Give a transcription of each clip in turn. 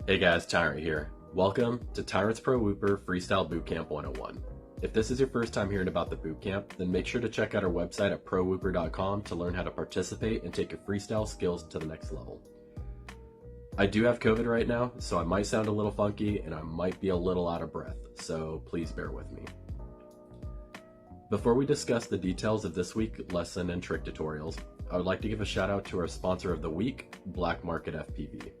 Hey guys, Tyrant here. Welcome to Tyrant's Pro Whooper Freestyle Bootcamp 101. If this is your first time hearing about the bootcamp, then make sure to check out our website at prowhooper.com to learn how to participate and take your freestyle skills to the next level. I do have COVID right now, so I might sound a little funky and I might be a little out of breath, so please bear with me. Before we discuss the details of this week's lesson and trick tutorials, I would like to give a shout out to our sponsor of the week, Black Market FPV.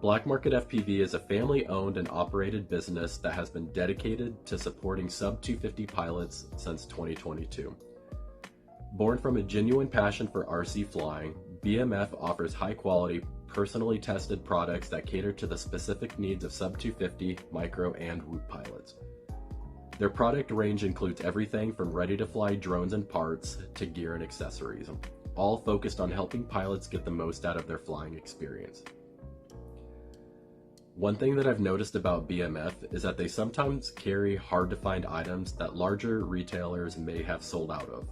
Black Market FPV is a family-owned and operated business that has been dedicated to supporting sub-250 pilots since 2022. Born from a genuine passion for RC flying, BMF offers high-quality, personally tested products that cater to the specific needs of sub-250, micro, and Whoop pilots. Their product range includes everything from ready-to-fly drones and parts to gear and accessories, all focused on helping pilots get the most out of their flying experience. One thing that I've noticed about BMF is that they sometimes carry hard-to-find items that larger retailers may have sold out of.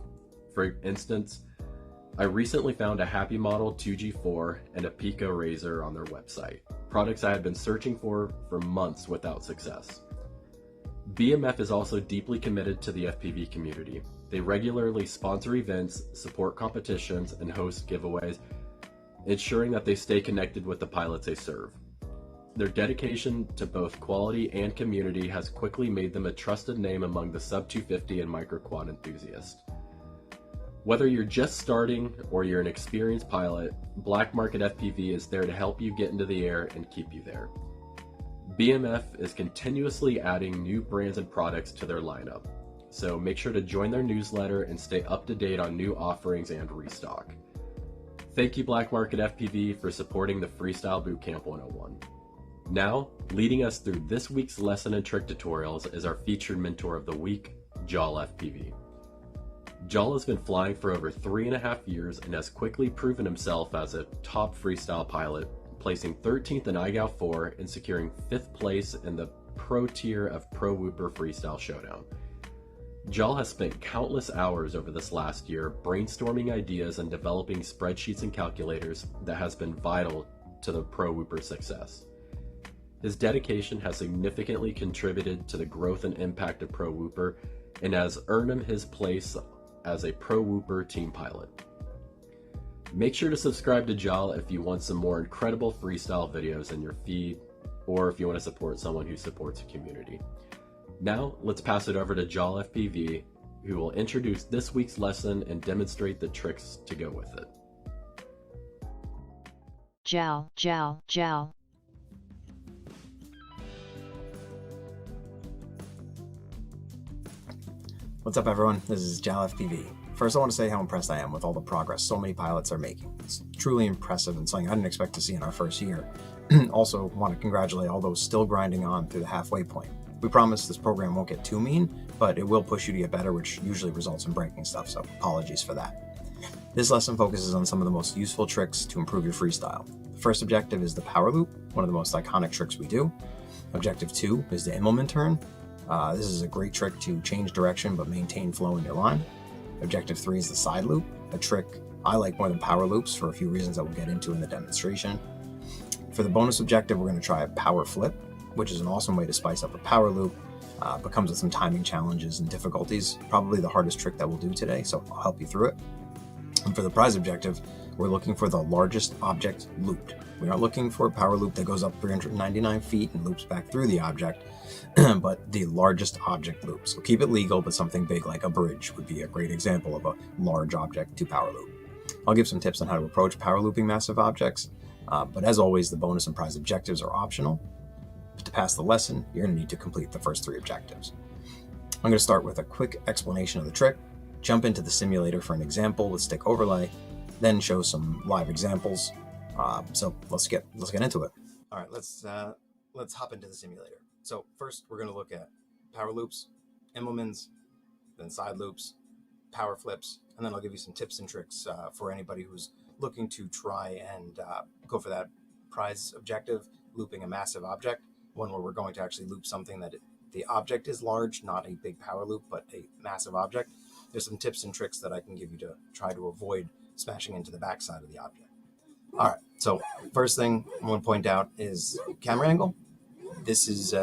For instance, I recently found a Happy Model 2G4 and a Pico Razor on their website, products I had been searching for months without success. BMF is also deeply committed to the FPV community. They regularly sponsor events, support competitions, and host giveaways, ensuring that they stay connected with the pilots they serve. Their dedication to both quality and community has quickly made them a trusted name among the sub-250 and micro-quad enthusiasts. Whether you're just starting or you're an experienced pilot, Black Market FPV is there to help you get into the air and keep you there. BMF is continuously adding new brands and products to their lineup, so make sure to join their newsletter and stay up to date on new offerings and restock. Thank you, Black Market FPV, for supporting the Freestyle Bootcamp 101. Now, leading us through this week's lesson and trick tutorials is our featured mentor of the week, Jal FPV. Jal has been flying for over 3.5 years and has quickly proven himself as a top freestyle pilot, placing 13th in IGAL 4 and securing 5th place in the pro tier of Pro Whooper Freestyle Showdown. Jal has spent countless hours over this last year brainstorming ideas and developing spreadsheets and calculators that has been vital to the Pro Whooper success. His dedication has significantly contributed to the growth and impact of Pro Whooper and has earned him his place as a Pro Whooper team pilot. Make sure to subscribe to Jal if you want some more incredible freestyle videos in your feed, or if you want to support someone who supports a community. Now, let's pass it over to Jal FPV, who will introduce this week's lesson and demonstrate the tricks to go with it. Jal. What's up, everyone? This is Jal FPV. First, I want to say how impressed I am with all the progress so many pilots are making. It's truly impressive and something I didn't expect to see in our first year. Also, want to congratulate all those still grinding on through the halfway point. We promise this program won't get too mean, but it will push you to get better, which usually results in breaking stuff, so apologies for that. This lesson focuses on some of the most useful tricks to improve your freestyle. The first objective is the power loop, one of the most iconic tricks we do. Objective 2 is the Immelman turn. This is a great trick to change direction but maintain flow in your line. Objective 3 is the side loop, a trick I like more than power loops for a few reasons that we'll get into in the demonstration. For the bonus objective, we're going to try a power flip, which is an awesome way to spice up a power loop, but comes with some timing challenges and difficulties. Probably the hardest trick that we'll do today, so I'll help you through it. And for the prize objective, we're looking for the largest object looped. We aren't looking for a power loop that goes up 399 feet and loops back through the object, but the largest object loop. So keep it legal, but something big like a bridge would be a great example of a large object to power loop. I'll give some tips on how to approach power looping massive objects, but as always, the bonus and prize objectives are optional. But to pass the lesson, you're going to need to complete the first 3 objectives. I'm going to start with a quick explanation of the trick, jump into the simulator for an example with stick overlay, then show some live examples. So let's get into it. All right, let's hop into the simulator. So first, we're going to look at power loops, Immelmans, then side loops, power flips, and then I'll give you some tips and tricks for anybody who's looking to try and go for that prize objective, looping a massive object, one where we're going to actually loop something that the object is large, not a big power loop, but a massive object. There's some tips and tricks that I can give you to try to avoid smashing into the backside of the object. All right, so first thing I want to point out is camera angle. This is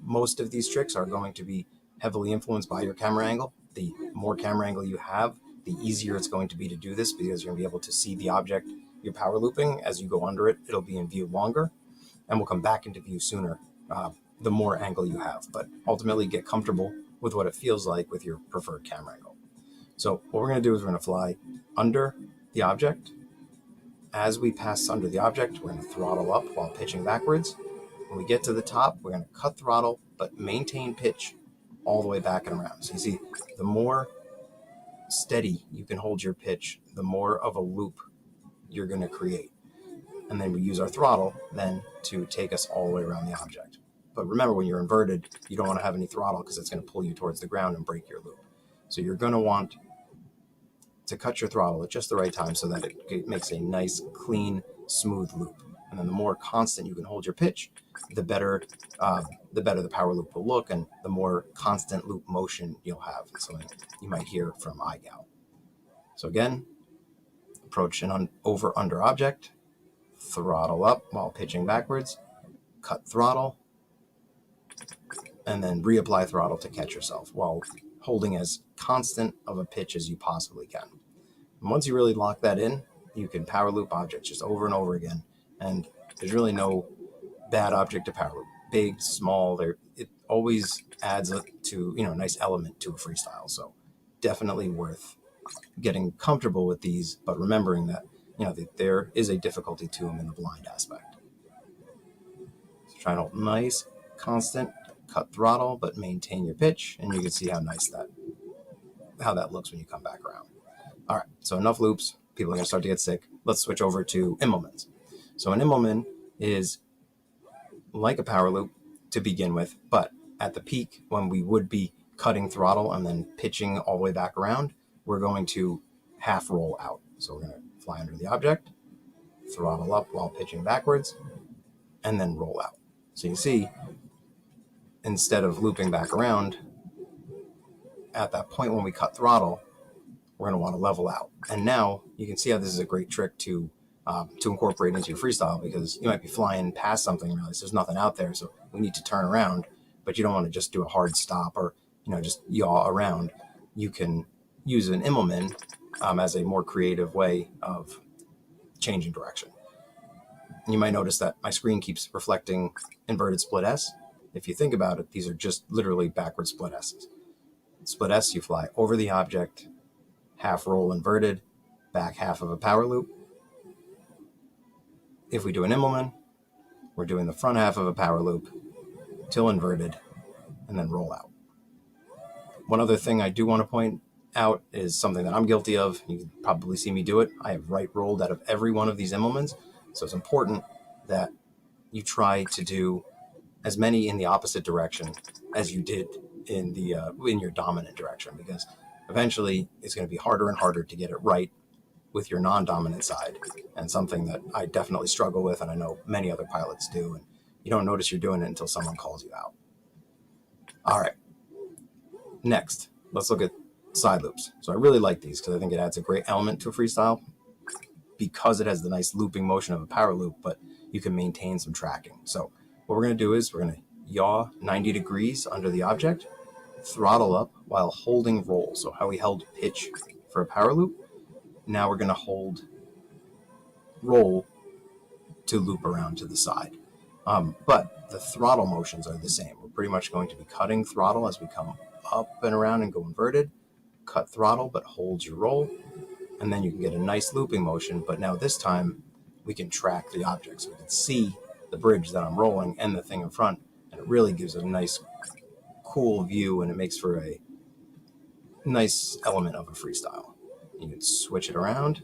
most of these tricks are going to be heavily influenced by your camera angle. The more camera angle you have, the easier it's going to be to do this, because you're going to be able to see the object you're power looping. As you go under it, it'll be in view longer and will come back into view sooner the more angle you have. But ultimately, get comfortable with what it feels like with your preferred camera angle. So what we're going to do is we're going to fly under the object. As we pass under the object, we're going to throttle up while pitching backwards. When we get to the top, we're going to cut throttle, but maintain pitch all the way back and around. So you see, the more steady you can hold your pitch, the more of a loop you're going to create. And then we use our throttle then to take us all the way around the object. But remember, when you're inverted, you don't want to have any throttle because it's going to pull you towards the ground and break your loop. So you're going to want to cut your throttle at just the right time so that it makes a nice, clean, smooth loop. And then the more constant you can hold your pitch, the better the power loop will look, and the more constant loop motion you'll have. Something you might hear from iGal. So again, approach an over-under object, throttle up while pitching backwards, cut throttle, and then reapply throttle to catch yourself while holding as constant of a pitch as you possibly can. And once you really lock that in, you can power loop objects just over and over again. And there's really no bad object to power loop. Big, small, it always adds a nice element to a freestyle. So definitely worth getting comfortable with these, but remembering that that there is a difficulty to them in the blind aspect. So try and hold nice, constant, cut throttle, but maintain your pitch, and you can see how that looks when you come back around. All right, so enough loops. People are going to start to get sick. Let's switch over to Immelmanns. So an Immelmann is like a power loop to begin with, but at the peak, when we would be cutting throttle and then pitching all the way back around, we're going to half roll out. So we're going to fly under the object, throttle up while pitching backwards, and then roll out. So you see, instead of looping back around, at that point when we cut throttle, we're going to want to level out. And now you can see how this is a great trick to incorporate into your freestyle, because you might be flying past something and realize there's nothing out there, so we need to turn around, but you don't want to just do a hard stop or just yaw around. You can use an Immelmann as a more creative way of changing direction. And you might notice that my screen keeps reflecting inverted split S. If you think about it, these are just literally backward split S's. Split S, you fly over the object, half roll inverted, back half of a power loop. If we do an Immelmann, we're doing the front half of a power loop till inverted, and then roll out. One other thing I do want to point out is something that I'm guilty of. You can probably see me do it. I have right rolled out of every one of these Immelmanns, so it's important that you try to do as many in the opposite direction as you did in your dominant direction, because eventually it's going to be harder and harder to get it right with your non-dominant side, and something that I definitely struggle with, and I know many other pilots do, and you don't notice you're doing it until someone calls you out. All right, next, let's look at side loops. So I really like these because I think it adds a great element to a freestyle, because it has the nice looping motion of a power loop, but you can maintain some tracking. So what we're going to do is we're going to yaw 90 degrees under the object, throttle up while holding roll. So how we held pitch for a power loop, now we're going to hold roll to loop around to the side. But the throttle motions are the same. We're pretty much going to be cutting throttle as we come up and around and go inverted, cut throttle, but hold your roll, and then you can get a nice looping motion. But now this time we can track the object, so we can see the bridge that I'm rolling and the thing in front, and it really gives a nice, cool view, and it makes for a nice element of a freestyle. You can switch it around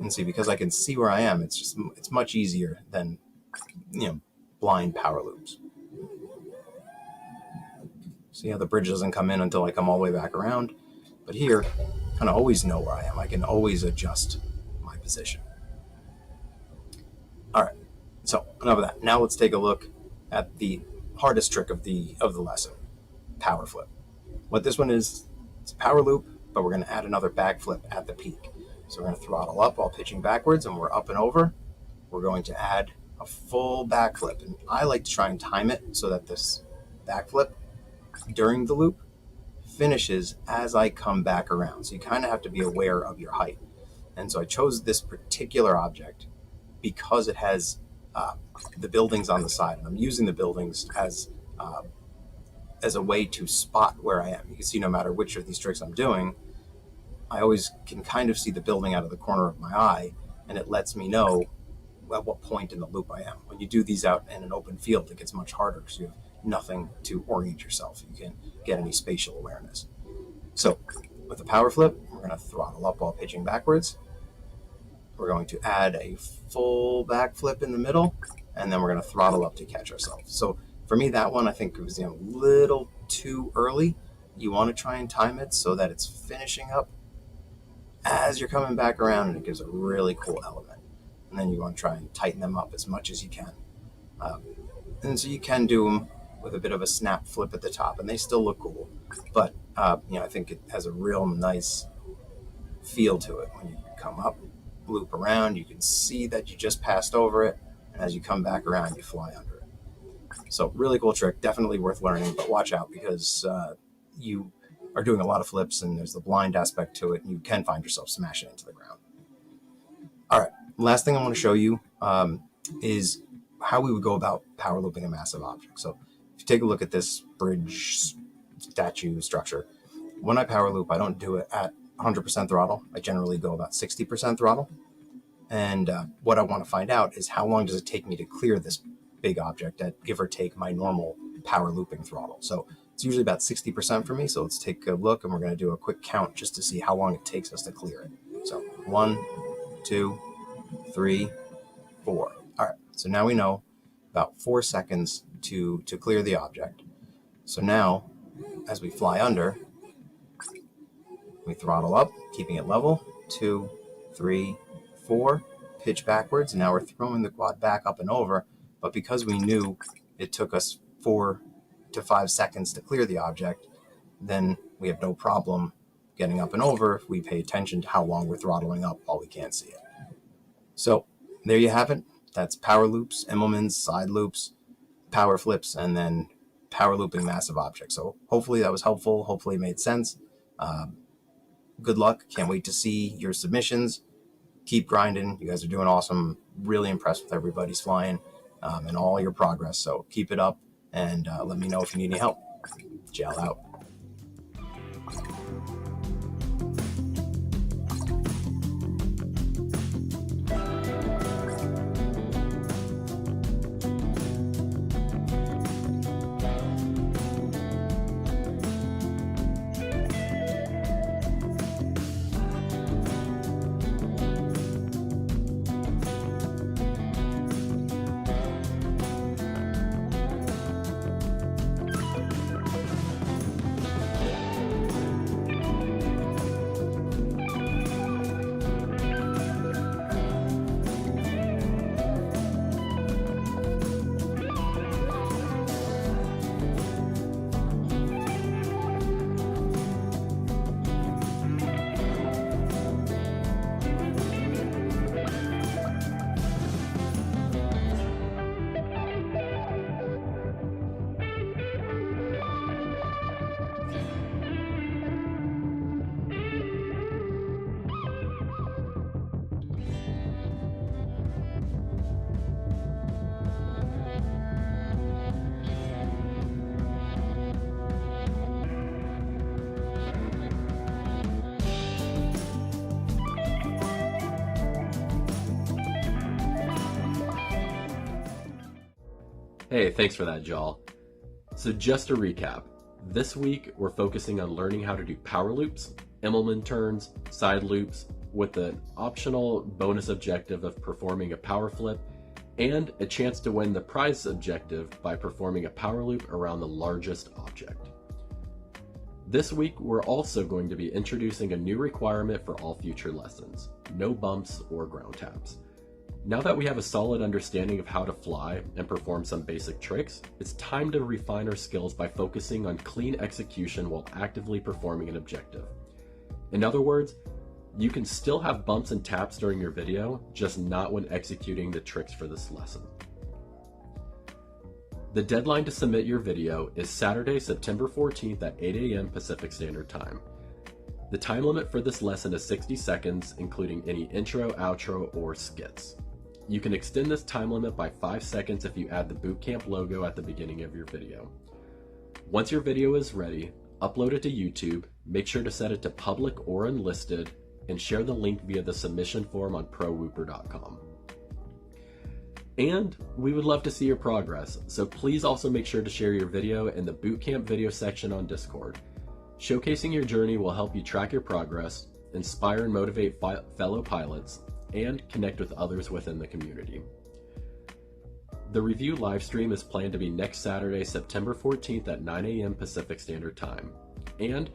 and see, because I can see where I am, it's much easier than blind power loops. See how the bridge doesn't come in until I come all the way back around, but here I kind of always know where I am. I can always adjust my position. All right, so enough of that. Now let's take a look at the hardest trick of the lesson, power flip. What this one is, it's a power loop, but we're going to add another back flip at the peak. So we're going to throttle up while pitching backwards, and we're up and over. We're going to add a full backflip, and I like to try and time it so that this backflip during the loop finishes as I come back around. So you kind of have to be aware of your height. And so I chose this particular object because it has the buildings on the side, and I'm using the buildings as a way to spot where I am. You can see no matter which of these tricks I'm doing, I always can kind of see the building out of the corner of my eye, and it lets me know at what point in the loop I am. When you do these out in an open field, it gets much harder because you have nothing to orient yourself. You can't get any spatial awareness. So with the power flip, we're going to throttle up while pitching backwards. We're going to add a full back flip in the middle, and then we're going to throttle up to catch ourselves. So for me, that one, I think it was a little too early. You want to try and time it so that it's finishing up as you're coming back around, and it gives a really cool element. And then you want to try and tighten them up as much as you can. And so you can do them with a bit of a snap flip at the top, and they still look cool. But I think it has a real nice feel to it. When you come up, loop around, you can see that you just passed over it, and as you come back around, you fly under it. So really cool trick, definitely worth learning, but watch out because you are doing a lot of flips, and there's the blind aspect to it, and you can find yourself smashing into the ground. All right, last thing I want to show you is how we would go about power looping a massive object. So if you take a look at this bridge statue structure, when I power loop, I don't do it at 100% throttle. I generally go about 60% throttle. And what I want to find out is how long does it take me to clear this big object at give or take my normal power looping throttle. So it's usually about 60% for me. So let's take a look, and we're going to do a quick count just to see how long it takes us to clear it. So 1, 2, 3, 4. All right. So now we know about 4 seconds to clear the object. So now, as we fly under, we throttle up, keeping it level. 2, 3, 4. Pitch backwards. And now we're throwing the quad back up and over. But because we knew it took us 4 to 5 seconds to clear the object, then we have no problem getting up and over if we pay attention to how long we're throttling up while we can't see it. So there you have it. That's power loops, Immelmann's, side loops, power flips, and then power looping massive objects. So hopefully that was helpful. Hopefully it made sense. Good luck. Can't wait to see your submissions. Keep grinding. You guys are doing awesome. Really impressed with everybody's flying and all your progress. So keep it up, and let me know if you need any help. Jal out. Hey, thanks for that, Jal. So just to recap, this week we're focusing on learning how to do power loops, Immelmann turns, side loops, with an optional bonus objective of performing a power flip, and a chance to win the prize objective by performing a power loop around the largest object. This week we're also going to be introducing a new requirement for all future lessons: no bumps or ground taps. Now that we have a solid understanding of how to fly and perform some basic tricks, it's time to refine our skills by focusing on clean execution while actively performing an objective. In other words, You can still have bumps and taps during your video, just not when executing the tricks for this lesson. The deadline to submit your video is Saturday, September 14th at 8 a.m. Pacific Standard Time. The time limit for this lesson is 60 seconds, including any intro, outro, or skits. You can extend this time limit by 5 seconds if you add the bootcamp logo at the beginning of your video. Once your video is ready, upload it to YouTube, make sure to set it to public or unlisted, and share the link via the submission form on prowhooper.com. And we would love to see your progress, so please also make sure to share your video in the bootcamp video section on Discord. Showcasing your journey will help you track your progress, inspire and motivate fellow pilots, and connect with others within the community. The review livestream is planned to be next Saturday, September 14th at 9 a.m. Pacific Standard Time. And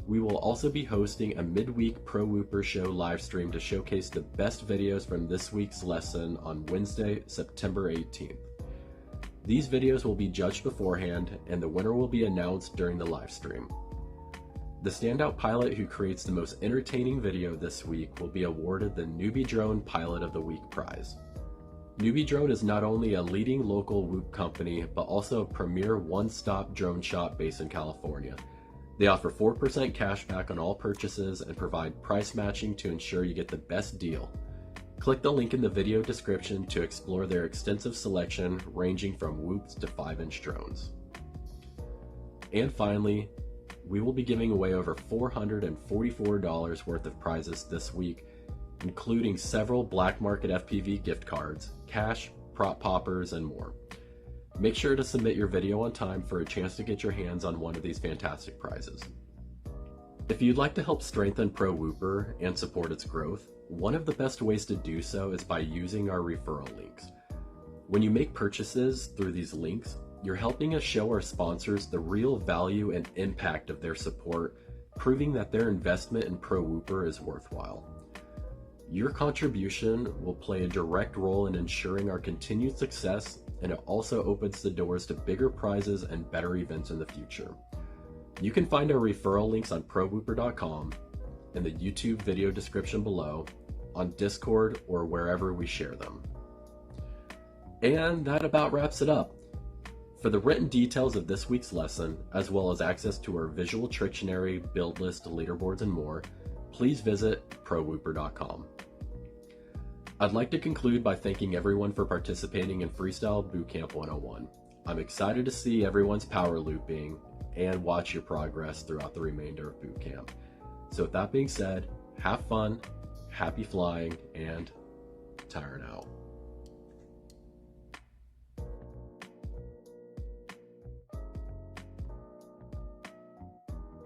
we will also be hosting a midweek Pro Whooper Show livestream to showcase the best videos from this week's lesson on Wednesday, September 18th. These videos will be judged beforehand, and the winner will be announced during the livestream. The standout pilot who creates the most entertaining video this week will be awarded the Newbie Drone Pilot of the Week prize. Newbie Drone is not only a leading local Whoop company, but also a premier one-stop drone shop based in California. They offer 4% cash back on all purchases and provide price matching to ensure you get the best deal. Click the link in the video description to explore their extensive selection ranging from Whoops to 5-inch drones. And finally, we will be giving away over $444 worth of prizes this week, including several Black Market FPV gift cards, cash, prop poppers, and more. Make sure to submit your video on time for a chance to get your hands on one of these fantastic prizes. If you'd like to help strengthen Pro Whooper and support its growth, one of the best ways to do so is by using our referral links. When you make purchases through these links, you're helping us show our sponsors the real value and impact of their support, proving that their investment in Pro Whooper is worthwhile. Your contribution will play a direct role in ensuring our continued success, and it also opens the doors to bigger prizes and better events in the future. You can find our referral links on prowhooper.com, in the YouTube video description below, on Discord, or wherever we share them. And that about wraps it up. For the written details of this week's lesson, as well as access to our visual Trictionary, build list, leaderboards, and more, please visit prowhooper.com. I'd like to conclude by thanking everyone for participating in Freestyle Bootcamp 101. I'm excited to see everyone's power looping and watch your progress throughout the remainder of bootcamp. So with that being said, have fun, happy flying, and Tyron out.